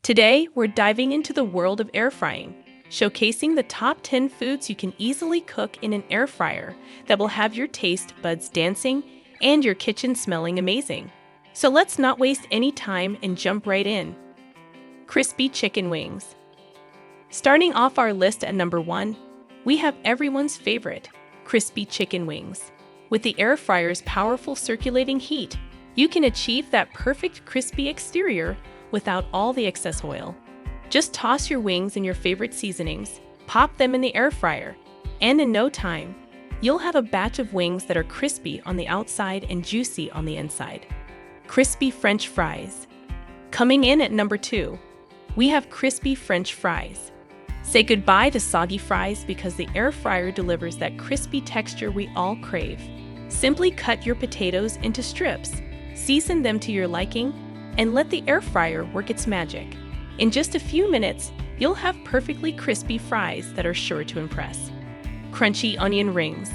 Today, we're diving into the world of air frying, showcasing the top 10 foods you can easily cook in an air fryer that will have your taste buds dancing and your kitchen smelling amazing. So let's not waste any time and jump right in. Crispy chicken wings. Starting off our list at number 1, we have everyone's favorite, crispy chicken wings. With the air fryer's powerful circulating heat, you can achieve that perfect crispy exterior without all the excess oil. Just toss your wings in your favorite seasonings, pop them in the air fryer, and in no time, you'll have a batch of wings that are crispy on the outside and juicy on the inside. Crispy French fries. Coming in at number 2, we have crispy French fries. Say goodbye to soggy fries because the air fryer delivers that crispy texture we all crave. Simply cut your potatoes into strips, season them to your liking, and let the air fryer work its magic. In just a few minutes, you'll have perfectly crispy fries that are sure to impress. Crunchy onion rings.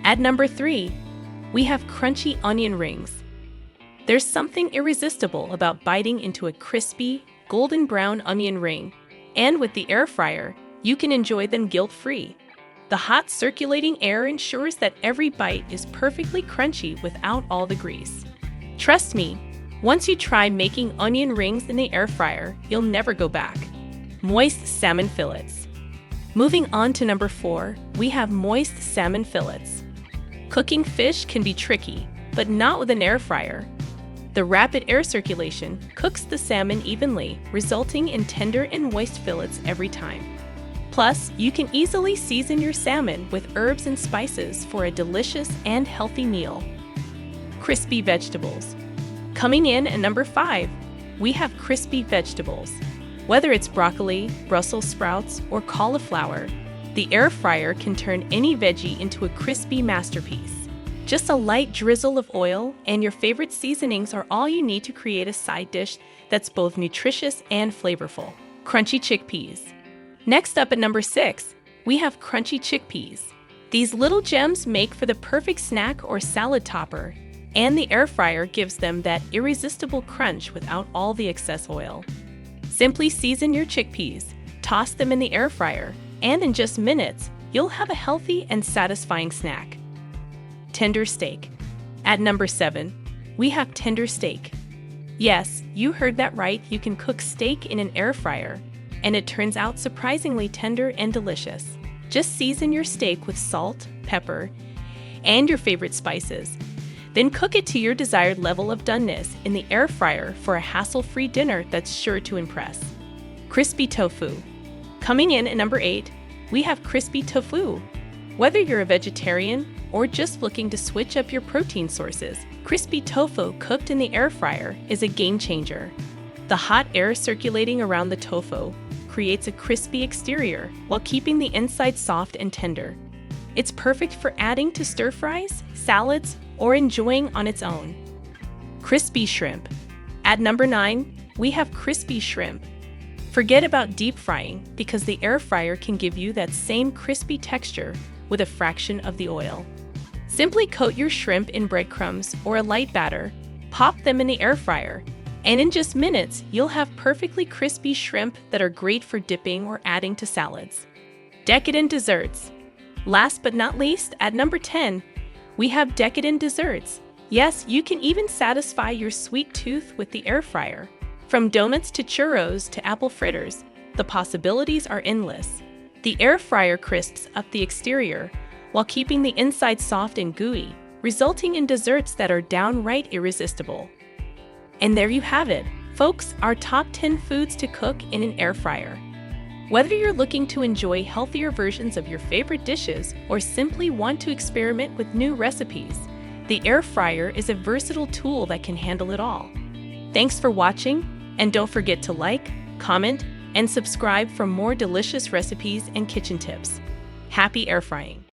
At number 3, we have crunchy onion rings. There's something irresistible about biting into a crispy, golden brown onion ring, and with the air fryer, you can enjoy them guilt-free. The hot circulating air ensures that every bite is perfectly crunchy without all the grease. Trust me, once you try making onion rings in the air fryer, you'll never go back. Moist salmon fillets. Moving on to number 4, we have moist salmon fillets. Cooking fish can be tricky, but not with an air fryer. The rapid air circulation cooks the salmon evenly, resulting in tender and moist fillets every time. Plus, you can easily season your salmon with herbs and spices for a delicious and healthy meal. Crispy vegetables. Coming in at number 5, we have crispy vegetables. Whether it's broccoli, Brussels sprouts, or cauliflower, the air fryer can turn any veggie into a crispy masterpiece. Just a light drizzle of oil and your favorite seasonings are all you need to create a side dish that's both nutritious and flavorful. Crunchy chickpeas. Next up at number 6, we have crunchy chickpeas. These little gems make for the perfect snack or salad topper, and the air fryer gives them that irresistible crunch without all the excess oil. Simply season your chickpeas, toss them in the air fryer, and in just minutes, you'll have a healthy and satisfying snack. Tender steak. At number 7, we have tender steak. Yes, you heard that right, you can cook steak in an air fryer, and it turns out surprisingly tender and delicious. Just season your steak with salt, pepper, and your favorite spices. Then cook it to your desired level of doneness in the air fryer for a hassle-free dinner that's sure to impress. Crispy tofu. Coming in at number 8, we have crispy tofu. Whether you're a vegetarian or just looking to switch up your protein sources, crispy tofu cooked in the air fryer is a game changer. The hot air circulating around the tofu creates a crispy exterior while keeping the inside soft and tender. It's perfect for adding to stir-fries, salads, or enjoying on its own. Crispy shrimp. At number 9, we have crispy shrimp. Forget about deep frying because the air fryer can give you that same crispy texture with a fraction of the oil. Simply coat your shrimp in breadcrumbs or a light batter, pop them in the air fryer, and in just minutes, you'll have perfectly crispy shrimp that are great for dipping or adding to salads. Decadent desserts. Last but not least, at number 10, we have decadent desserts. Yes, you can even satisfy your sweet tooth with the air fryer. From donuts to churros to apple fritters, the possibilities are endless. The air fryer crisps up the exterior while keeping the inside soft and gooey, resulting in desserts that are downright irresistible. And there you have it, folks, our top 10 foods to cook in an air fryer. Whether you're looking to enjoy healthier versions of your favorite dishes or simply want to experiment with new recipes, the air fryer is a versatile tool that can handle it all. Thanks for watching, and don't forget to like, comment, and subscribe for more delicious recipes and kitchen tips. Happy air frying!